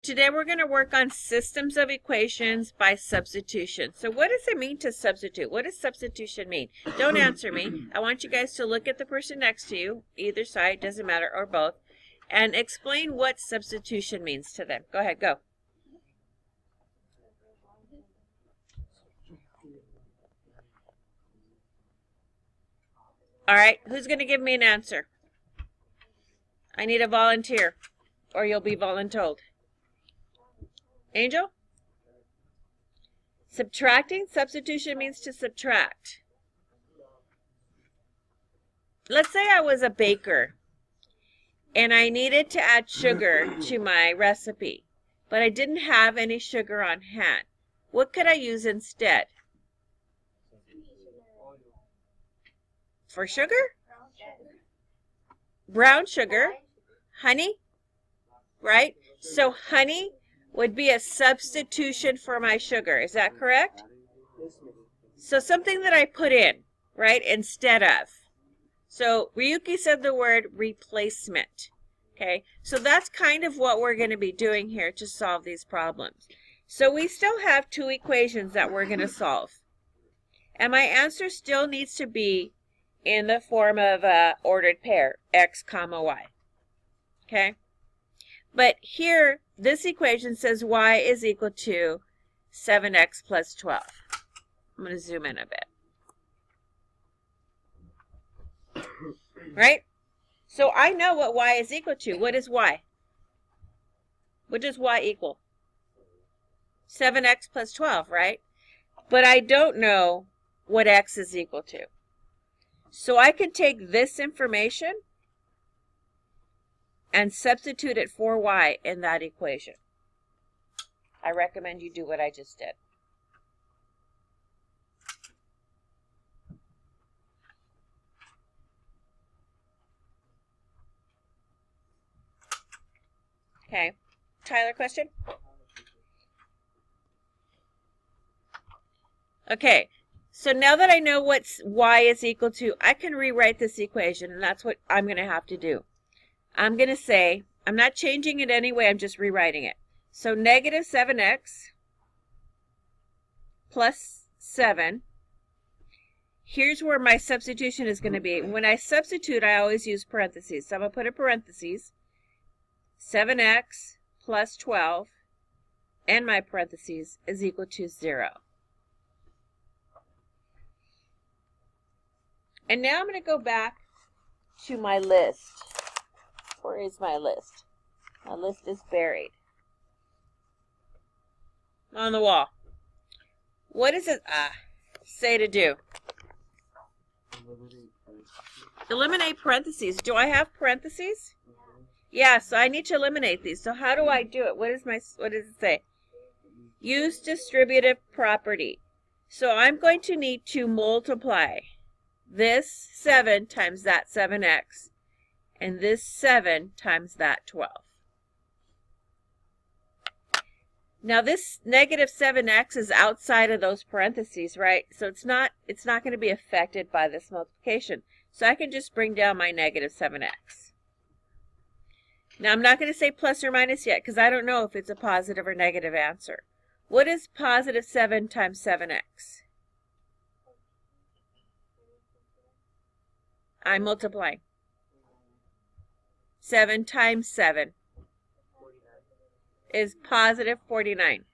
Today we're going to work on systems of equations by substitution. So what does it mean to substitute? What does substitution mean? Don't answer me. I want you guys to look at the person next to you, either side, doesn't matter, or both, and explain what substitution means to them. Go ahead, go. All right, who's going to give me an answer? I need a volunteer, or you'll be voluntold. Angel? Subtracting? Substitution means to subtract. Let's say I was a baker and I needed to add sugar to my recipe, but I didn't have any sugar on hand. What could I use instead? For sugar? Brown sugar. Honey? Right? So honey would be a substitution for my sugar. Is that correct? So something that I put in, right, instead of. So Ryuki said the word replacement. Okay, so that's kind of what we're going to be doing here to solve these problems. So we still have two equations that we're going to solve. And my answer still needs to be in the form of an ordered pair, x comma y. Okay? But here, this equation says y is equal to 7x plus 12. I'm going to zoom in a bit. Right? So I know what y is equal to. What is y? What does y equal? 7x plus 12, right? But I don't know what x is equal to. So I can take this information and substitute it for y in that equation. I recommend you do what I just did. Okay. Tyler, question? Okay. So now that I know what y is equal to, I can rewrite this equation, and that's what I'm going to have to do. I'm going to say, I'm not changing it anyway, I'm just rewriting it. So negative 7x plus 7. Here's where my substitution is going to be. When I substitute, I always use parentheses. So I'm going to put a parentheses, 7x plus 12, and my parentheses is equal to 0. And now I'm going to go back to my list. Where is my list? My list is buried on the wall. What does it say to do? Eliminate parentheses. Do I have parentheses? Yeah, so I need to eliminate these. So how do I do it? What does it say? Use distributive property. So I'm going to need to multiply this 7 times that 7x. And this 7 times that 12. Now this negative 7x is outside of those parentheses, right? So it's not going to be affected by this multiplication. So I can just bring down my negative 7x. Now I'm not going to say plus or minus yet because I don't know if it's a positive or negative answer. What is positive 7 times 7x? I'm multiplying. 7 times 7 is positive 49.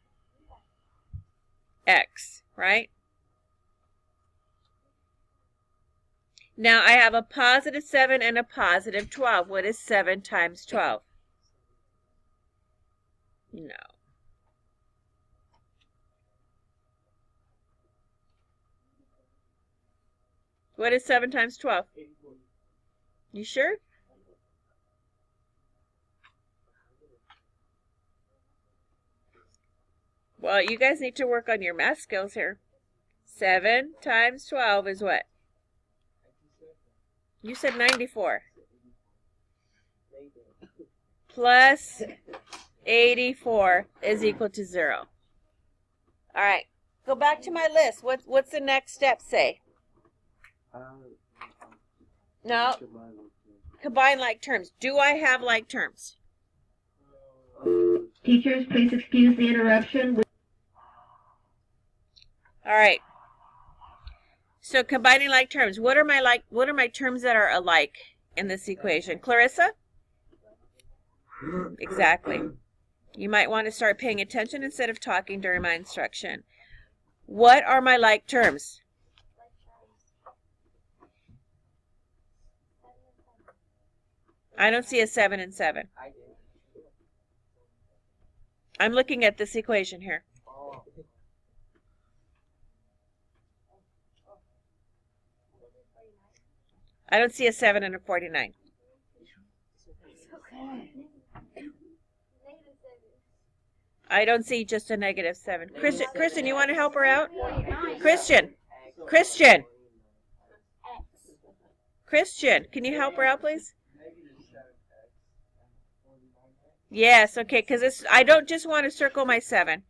X, right? Now I have a positive 7 and a positive 12. What is 7 times 12? No. What is 7 times 12? You sure? Well, you guys need to work on your math skills here. 7 times 12 is what? You said 94. Plus 84 is equal to 0. All right. Go back to my list. What's the next step say? No. Combine like terms. Do I have like terms? Teachers, please excuse the interruption. All right. So combining like terms. What are my terms that are alike in this equation? Clarissa? Exactly. You might want to start paying attention instead of talking during my instruction. What are my like terms? I don't see a 7 and 7. I'm looking at this equation here. I don't see a 7 and a 49. I don't see just a negative 7. Kristen, you want to help her out? Christian, can you help her out, please? Yes, okay, because I don't just want to circle my 7,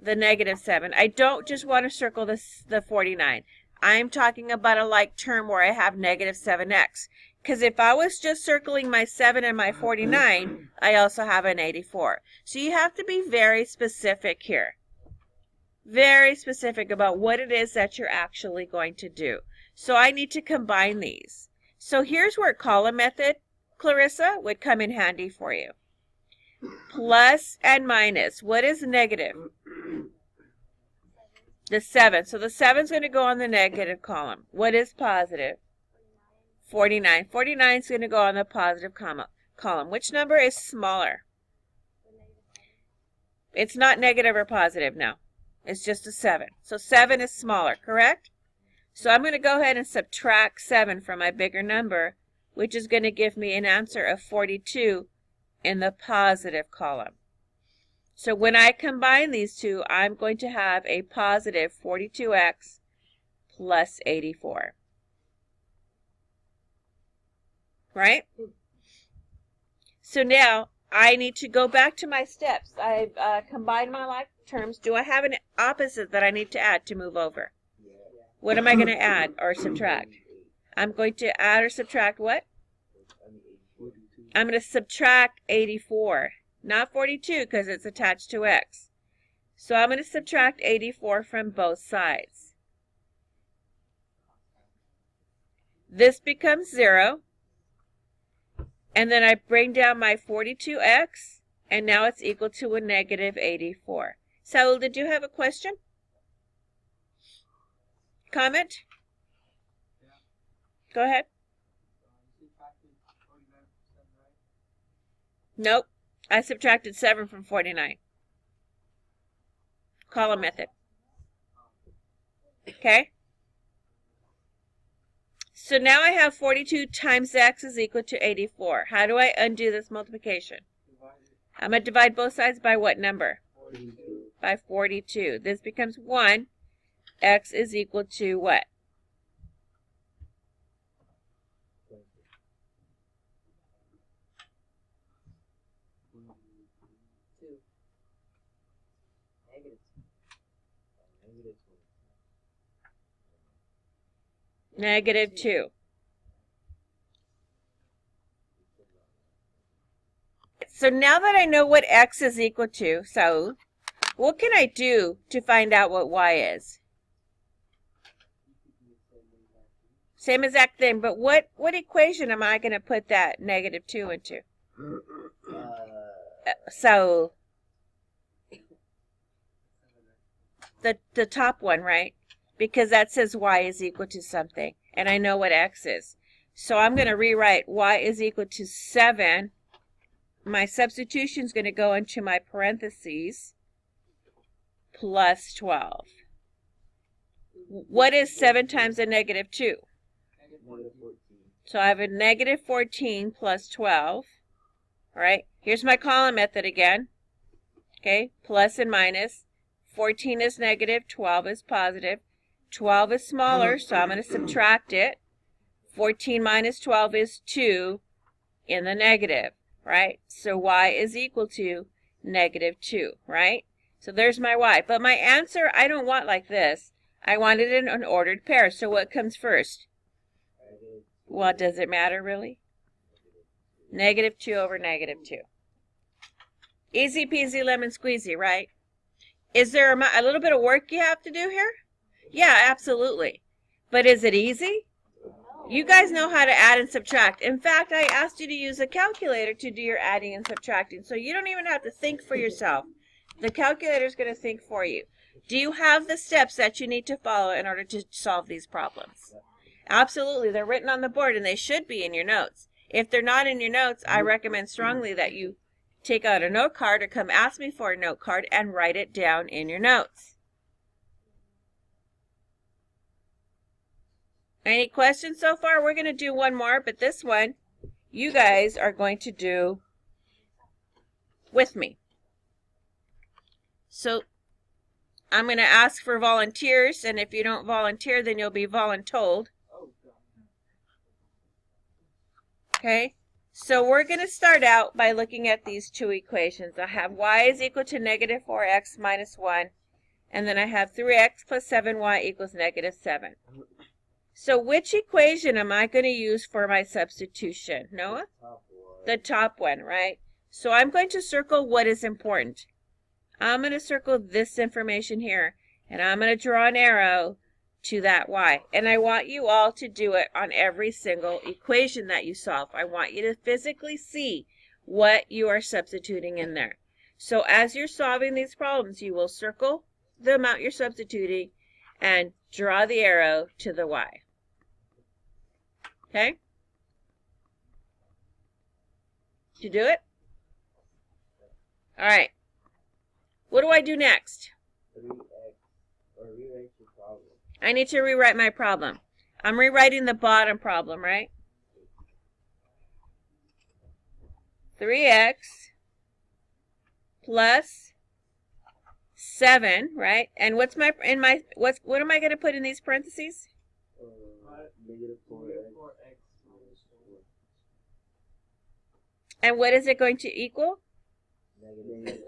the negative 7. I don't just want to circle the 49. I'm talking about a like term where I have negative 7x. Because if I was just circling my 7 and my 49, I also have an 84. So you have to be very specific here. Very specific about what it is that you're actually going to do. So I need to combine these. So here's where column method, Clarissa, would come in handy for you. Plus and minus. What is negative? The 7. So the 7 is going to go on the negative column. What is positive? 49. 49 is going to go on the positive column. Which number is smaller? It's not negative or positive now. It's just a 7. So 7 is smaller, correct? So I'm going to go ahead and subtract 7 from my bigger number, which is going to give me an answer of 42 in the positive column. So when I combine these two, I'm going to have a positive 42x plus 84. Right? So now I need to go back to my steps. I've combined my like terms. Do I have an opposite that I need to add to move over? What am I going to add or subtract? I'm going to add or subtract what? I'm going to subtract 84. Not 42 because it's attached to x. So I'm going to subtract 84 from both sides. This becomes 0. And then I bring down my 42x, and now it's equal to a negative 84. Saul, did you have a question? Comment? Go ahead. Nope. I subtracted 7 from 49. Column method. Okay? So now I have 42 times x is equal to 84. How do I undo this multiplication? I'm going to divide both sides by what number? 42. By 42. This becomes 1. X is equal to what? 2. Negative 2. So now that I know what x is equal to, Saul, what can I do to find out what y is? Same exact thing, but what equation am I going to put that negative 2 into? So, the top one, right? Because that says y is equal to something, and I know what x is. So I'm going to rewrite y is equal to 7. My substitution is going to go into my parentheses, plus 12. What is 7 times a negative 2? So I have a negative 14 plus 12. All right, here's my column method again. Okay, plus and minus. 14 is negative, 12 is positive. 12 is smaller, so I'm going to subtract it. 14 minus 12 is 2 in the negative, right? So y is equal to negative 2, right? So there's my y. But my answer, I don't want like this. I want it in an ordered pair. So what comes first? Well, does it matter really? Negative 2 over negative 2. Easy peasy lemon squeezy, right? Is there a little bit of work you have to do here? Yeah, absolutely. But is it easy? You guys know how to add and subtract. In fact, I asked you to use a calculator to do your adding and subtracting, so you don't even have to think for yourself. The calculator is going to think for you. Do you have the steps that you need to follow in order to solve these problems? Absolutely. They're written on the board, and they should be in your notes. If they're not in your notes, I recommend strongly that you take out a note card or come ask me for a note card and write it down in your notes. Any questions so far? We're going to do one more, but this one you guys are going to do with me. So I'm going to ask for volunteers, and if you don't volunteer, then you'll be voluntold. Okay? So we're going to start out by looking at these two equations. I have y is equal to negative 4x minus 1, and then I have 3x plus 7y equals negative 7. So which equation am I going to use for my substitution? Noah? The top one, right? So I'm going to circle what is important. I'm going to circle this information here, and I'm going to draw an arrow to that y. And I want you all to do it on every single equation that you solve. I want you to physically see what you are substituting in there. So as you're solving these problems, you will circle the amount you're substituting and draw the arrow to the y. Okay? Did you do it? All right. What do I do next? I need to rewrite my problem. I'm rewriting the bottom problem, right? 3x plus 7, right? And what's my what am I going to put in these parentheses? Negative 4x. And what is it going to equal? Negative.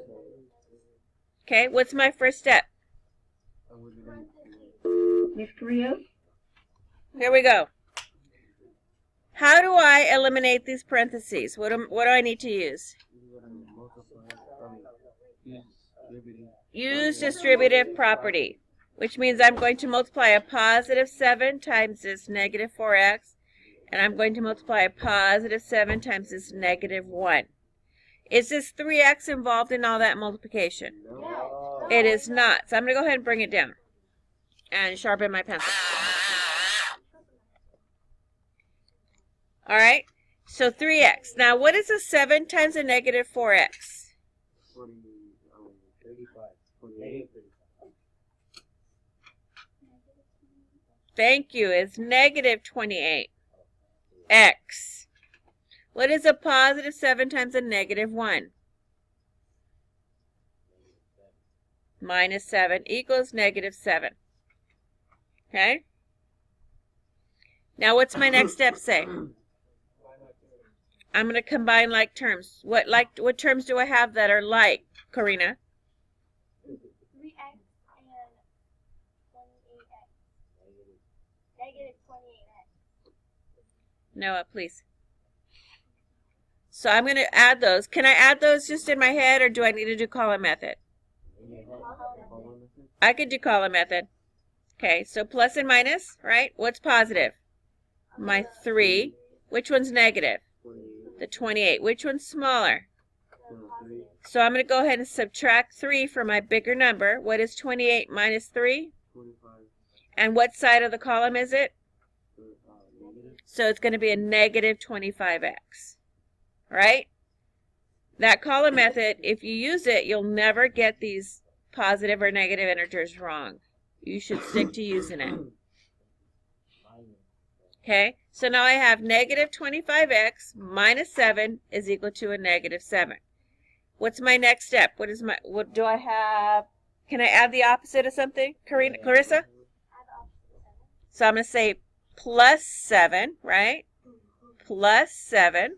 Okay, what's my first step? Miss Korea? Here we go. How do I eliminate these parentheses? What do I need to use? Use distributive property, which means I'm going to multiply a positive 7 times this negative 4x, and I'm going to multiply a positive 7 times this negative 1. Is this 3x involved in all that multiplication? No. It is not. So I'm going to go ahead and bring it down and sharpen my pencil. All right. So 3x. Now, what is a 7 times a negative 4x? 35. Thank you. It's negative 28. X. What is a positive 7 times a negative 1? Minus 7 equals negative 7. Okay? Now, what's my next step say? I'm going to combine like terms. What terms do I have that are like, Karina? 3x and 28x. Negative 28x. Noah, please. So I'm going to add those. Can I add those just in my head, or do I need to do column method? I could do column method. Okay, so plus and minus, right? What's positive? My 3. Which one's negative? The 28. Which one's smaller? So I'm going to go ahead and subtract 3 from my bigger number. What is 28 minus 3? 25. And what side of the column is it? So it's going to be a negative 25x. Right? That column method, if you use it, you'll never get these positive or negative integers wrong. You should stick to using it. Okay, so now I have negative 25x minus 7 is equal to a negative 7. What's my next step? What do I have? Can I add the opposite of something? Clarissa? So I'm going to say plus 7, right? Plus 7.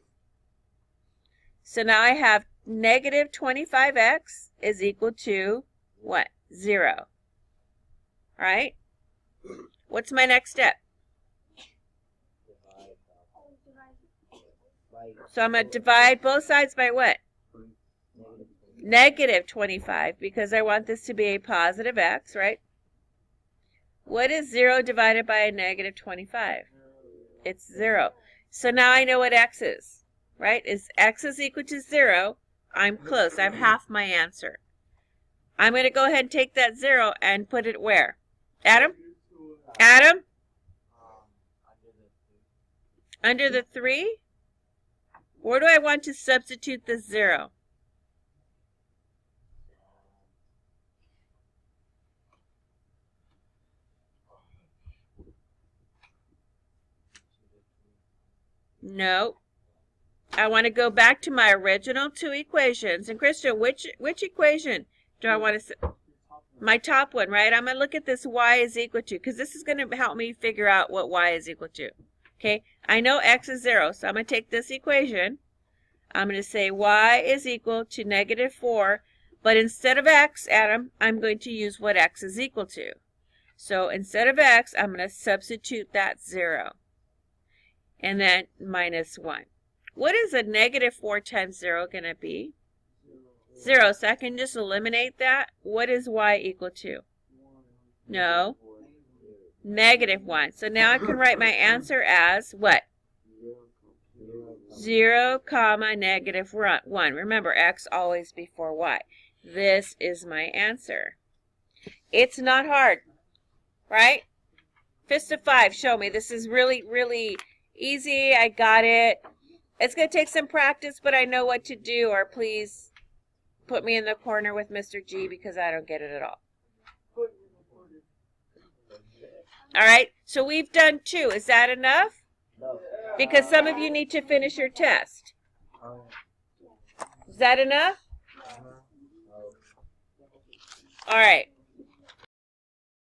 So now I have negative 25x is equal to what? 0. Right? What's my next step? So I'm going to divide both sides by what? negative 25 because I want this to be a positive x, right? What is 0 divided by a negative 25? It's 0. So now I know what x is, right? Is x is equal to 0, I'm close. I have half my answer. I'm going to go ahead and take that 0 and put it where? Adam? Adam? Under the 3? Where do I want to substitute the 0? No. I want to go back to my original 2 equations. And Christian, which equation do I want to... My top one, right? I'm going to look at this y is equal to, because this is going to help me figure out what y is equal to. Okay, I know x is 0, so I'm going to take this equation. I'm going to say y is equal to negative 4, but instead of x, Adam, I'm going to use what x is equal to. So instead of x, I'm going to substitute that 0. And then minus 1. What is a negative 4 times 0 going to be? 0. So I can just eliminate that. What is y equal to? No. Negative 1. So now I can write my answer as what? 0, comma, negative 1. Remember, x always before y. This is my answer. It's not hard, right? Fist of 5, show me. This is really, really easy. I got it. It's going to take some practice, but I know what to do, or please put me in the corner with Mr. G because I don't get it at all. All right, so we've done 2. Is that enough? No. Because some of you need to finish your test. Is that enough? All right.